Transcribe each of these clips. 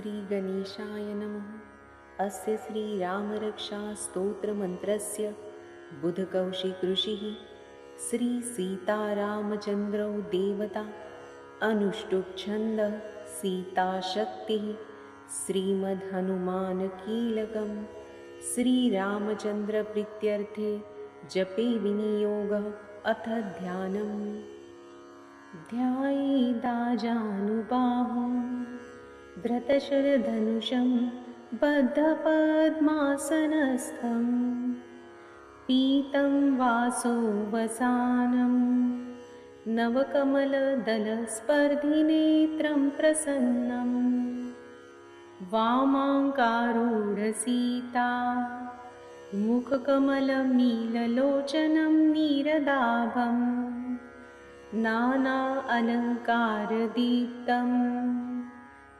श्रीगणेशाय नमः। अस्य श्रीरामरक्षास्तोत्रमन्त्रस्य बुधकौशिक ऋषिः श्रीसीतारामचन्द्रौ देवता अनुष्टुप् सीताशक्तिः श्रीमद्हनुमानकीलकं श्रीरामचन्द्रप्रीत्यर्थे जपे विनियोगः। अथ ध्यानम्। ध्यायेदाजानुबाहुं धृतशरधनुषं बद्धपद्मासनस्थं पीतं वासोवसानं नवकमलदलस्पर्धिनेत्रं प्रसन्नं वामाङ्कारूढसीता मुखकमलमीललोचनं नीरदाभं नाना अलङ्कारदीप्तं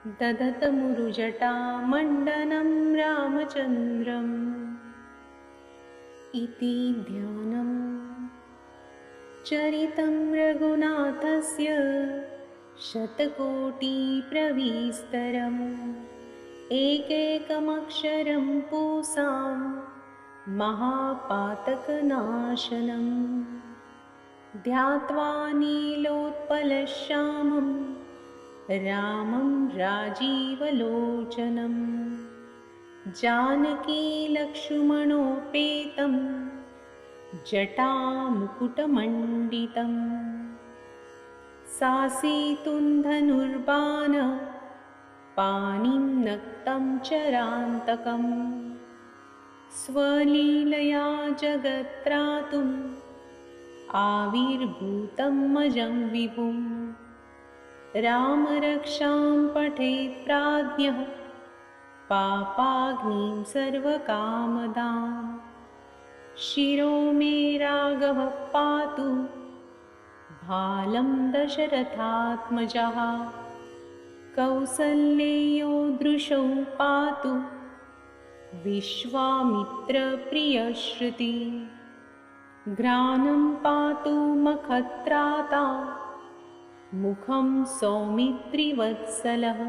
दधतमुरुजटामण्डनं रामचन्द्रम् इति ध्यानम्। चरितं रघुनाथस्य शतकोटिप्रविस्तरम् एकैकमक्षरं पूसां महापातकनाशनम् ध्यात्वा नीलोत्पलश्यामं रामं राजीवलोचनं जानकीलक्ष्मणोपेतं जटामुकुटमण्डितं सासीतुं धनुर्बाण पाणिं नक्तं चरान्तकं स्वलीलया जगत्त्रातुम् आविर्भूतं मजं विभुं रामरक्षां पठेत् प्राज्ञः पापाग्निं सर्वकामदां शिरो मे राघवः पातु भालं दशरथात्मजः कौसल्येयो दृशौ पातु विश्वामित्रप्रियश्रुति घ्राणं पातु मखत्राता मुखं सौमित्रिवत्सलः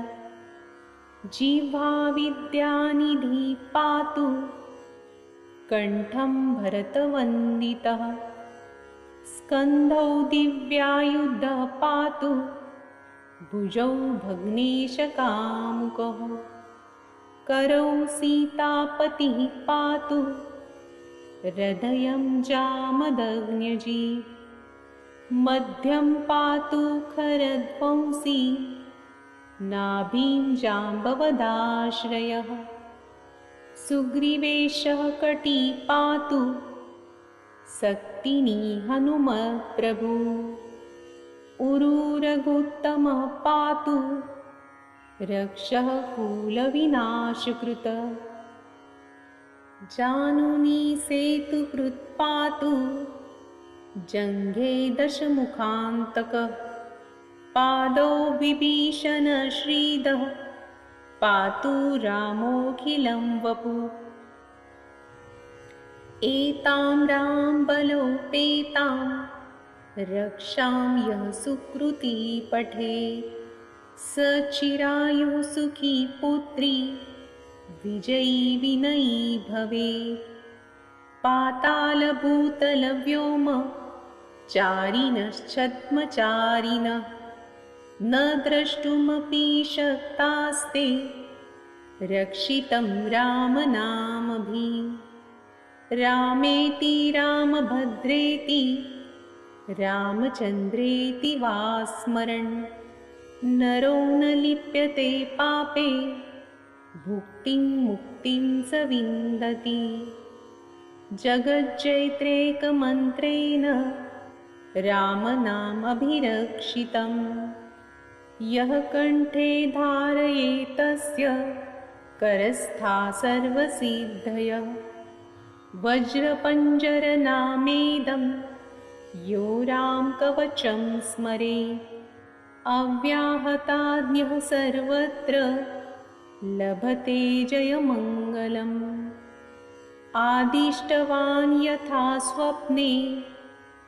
जिह्वाविद्यानिधि पातु कण्ठं भरतवन्दितः स्कन्धौ दिव्यायुधः पातु भुजौ भग्नेशकामुकः करौ सीतापतिः पातु हृदयं जामदग्न्यजी मध्यं पातु खरध्वंसी नाभिं जाम्बवदाश्रयः सुग्रीवेशः कटी पातु सक्तिनी हनुमत्प्रभु उरुरघुत्तमः पातु रक्षः कुलविनाशकृत जानुनी सेतुकृत् पातु जङ्घे दशमुखान्तकः पादौ विभीषणश्रीदः पातु रामोऽखिलं वपुः एतां रामबलोपेतां रक्षां यः सुकृती पठेत् स चिरायुः सुखी पुत्री विजयी विनयी भवेत् पातालभूतलव्योम चारिणश्छद्मचारिणः न द्रष्टुमपि शक्तास्ते रक्षितं रामनामभिः रामेति रामभद्रेति रामचन्द्रेति वा स्मरन् नरो न लिप्यते पापे भुक्तिं मुक्तिं स विन्दति जगज्जैत्रेकमन्त्रेण रामनामभिरक्षितं यः कण्ठे धारयेतस्य करस्था सर्वसिद्धयः वज्रपञ्जरनामेदं यो रामकवचं स्मरेत् अव्याहताज्ञः सर्वत्र लभते जयमङ्गलम् आदिष्टवान् यथा स्वप्ने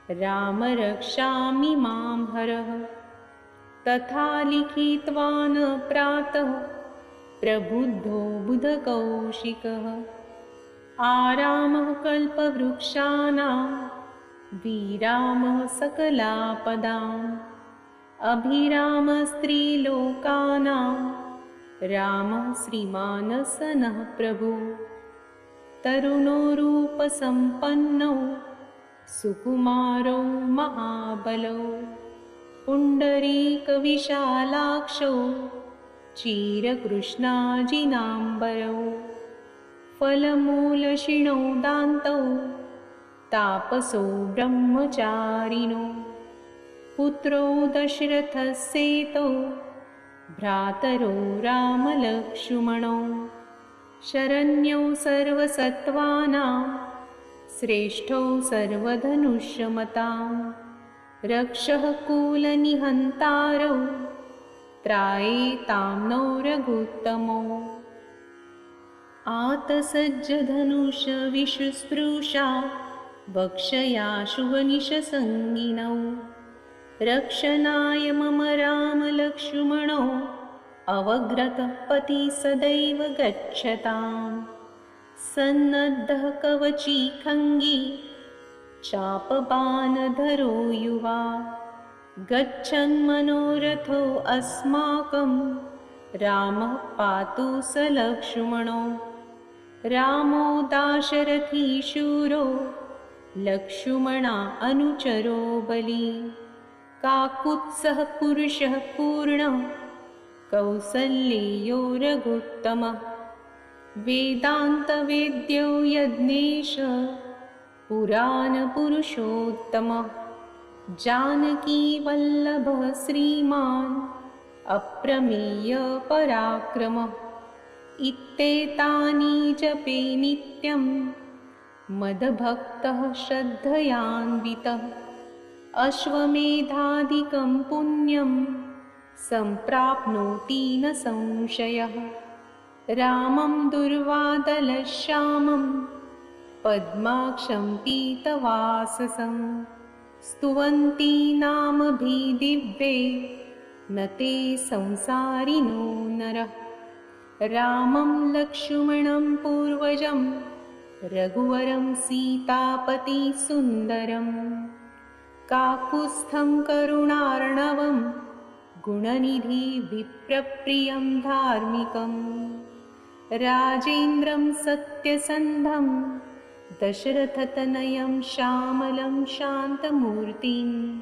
राम रक्षामि मां हरः तथा लिखित्वान् प्रातः प्रबुद्धो बुधकौशिकः। आरामः कल्पवृक्षाणां विरामः सकलापदाम्। अभिरामस्त्रीलोकानां रामः श्रीमानसनः प्रभु। तरुणो रूपसम्पन्नो सुकुमारो महाबलो। पुण्डरीकविशालाक्षो चिरकृष्णाजिनाम्बरौ। फलमूलशिणो दान्तौ तापसो ब्रह्मचारिणो। पुत्रो दशरथस्येतो भ्रातरो रामलक्ष्मणौ। शरण्यो सर्वसत्त्वानां श्रेष्ठो सर्वधनुष्यमतां। रक्षः कुलनिहन्तारौ त्रायेतां नो रघुत्तमो। आतसज्जधनुषविशुस्पृशा वक्षया शुभनिशसङ्गिनौ। रक्षणाय मम रामलक्ष्मणौ अवग्रतः पतिः सदैव गच्छताम्। सन्नद्धः कवची खङ्गी चापबाणधरो युवा। गच्छन्मनोरथो अस्माकं रामः पातु स लक्ष्मणो। रामो दाशरथी शूरो लक्ष्मणा अनुचरो बली। काकुत्सः पुरुषः पूर्णः कौसल्येयो रघुत्तमः। वेदान्तवेद्यो यज्ञेश पुराणपुरुषोत्तमः। जानकीवल्लभः श्रीमान् अप्रमेय पराक्रमः। इत्येतानि जपे नित्यं मद्भक्तः श्रद्धयान्वितः। अश्वमेधादिकं पुण्यं सम्प्राप्नोति न संशयः। रामं दुर्वादलश्यामं पद्माक्षं पीतवाससं। स्तुवन्ति नामभिदिव्ये न ते संसारिणो नरः। रामं लक्ष्मणं पूर्वजं रघुवरं सीतापतिसुन्दरम्। काकुत्स्थं करुणार्णवं गुणनिधि विप्रप्रियं धार्मिकं। राजेन्द्रं सत्यसन्धं दशरथतनयं श्यामलं शान्तमूर्तिं।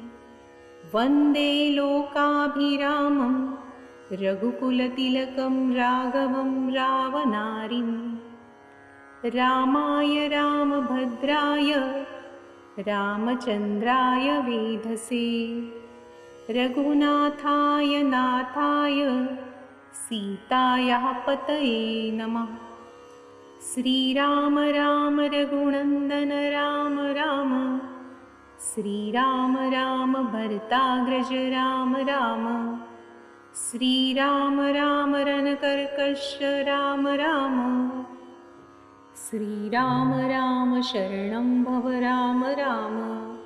वन्दे लोकाभिरामं रघुकुलतिलकं राघवं रावणारिं। रामाय रामभद्राय रामचन्द्राय वेधसे। रघुनाथाय नाथाय सीतायाः पतये नमः। श्रीराम राम रघुनन्दन राम राम। श्रीराम राम भरताग्रज राम राम। श्रीराम राम रणकर्कश राम राम। श्रीराम राम शरणं भव राम राम।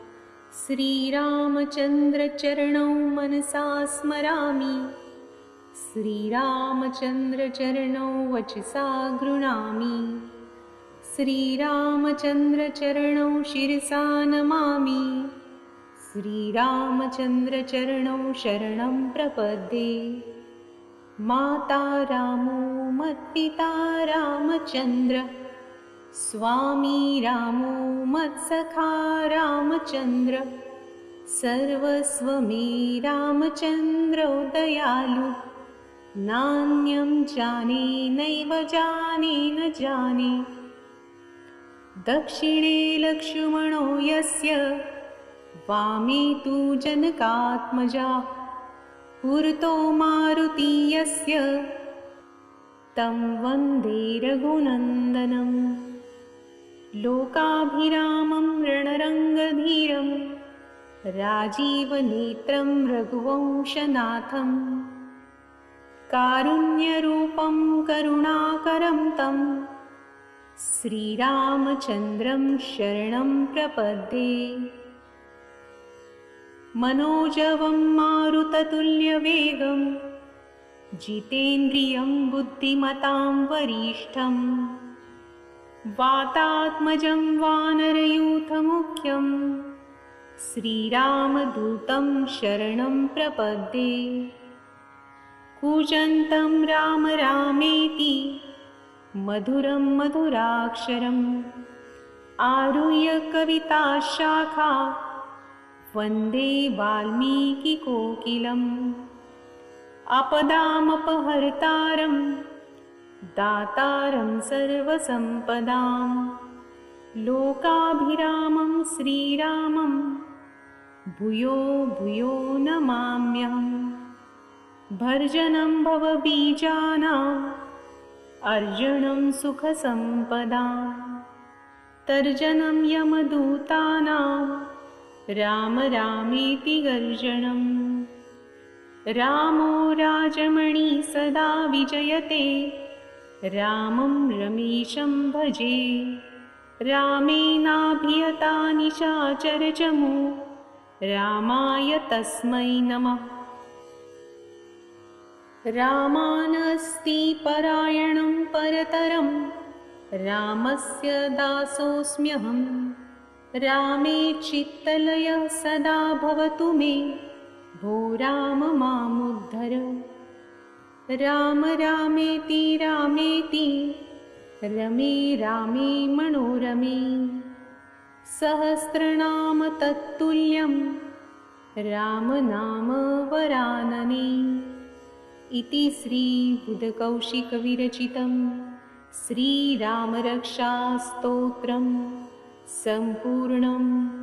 श्रीरामचन्द्रचरणौ मनसा स्मरामि। श्रीरामचन्द्रचरणौ वचसा गृह्णामि। श्रीरामचन्द्रचरणौ शिरसा नमामि। श्रीरामचन्द्रचरणौ शरणं प्रपद्ये। माता रामो मत्पिता रामचन्द्र। स्वामी रामो मत्सखा रामचन्द्र। सर्वस्वमे रामचन्द्रो दयालु। नान्यं जाने नैव जाने न जाने। दक्षिणे लक्ष्मणो यस्य वामे तु जनकात्मजा। पुरतो मारुति यस्य तं वन्दे रघुनन्दनम्। लोकाभिरामं रणरङ्गधीरं राजीवनेत्रं रघुवंशनाथं। कारुण्यरूपं करुणाकरं तं श्रीरामचन्द्रं शरणं प्रपद्ये। मनोजवं मारुततुल्यवेगं जितेन्द्रियं बुद्धिमतां वरिष्ठं वातात्मजं वानरयूथमुख्यं श्रीरामदूतं शरणं प्रपद्ये। कूजन्तं राम रामेति मधुरं मधुराक्षरम् आरुह्य कविताशाखा वन्दे वाल्मीकिकोकिलम्। आपदामपहर्तारं दातारं सर्वसम्पदां लोकाभिरामं श्रीरामं भूयो भूयो नमाम्यहम्। भर्जनं भवबीजानाम् अर्जनं सुखसम्पदां तर्जनं यमदूतानां राम रामेति गर्जनम्। रामो राजमणि सदा विजयते रामं रमेशं भजे। रामेणाभिहता निशाचरचमू रामाय तस्मै नमः। रामानस्ति परायणं परतरं रामस्य दासोऽस्म्यहं। रामे चित्तलयः सदा भवतु मे भो राम मामुद्धर। राम रामेति रामेति रमे रामे मनोरमे सहस्रनाम तत्तुल्यं राम नाम वरानने। इति श्रीबुधकौशिकविरचितं श्रीरामरक्षास्तोत्रं सम्पूर्णम्।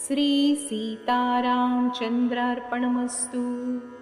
श्रीसीतारामचन्द्रार्पणमस्तु।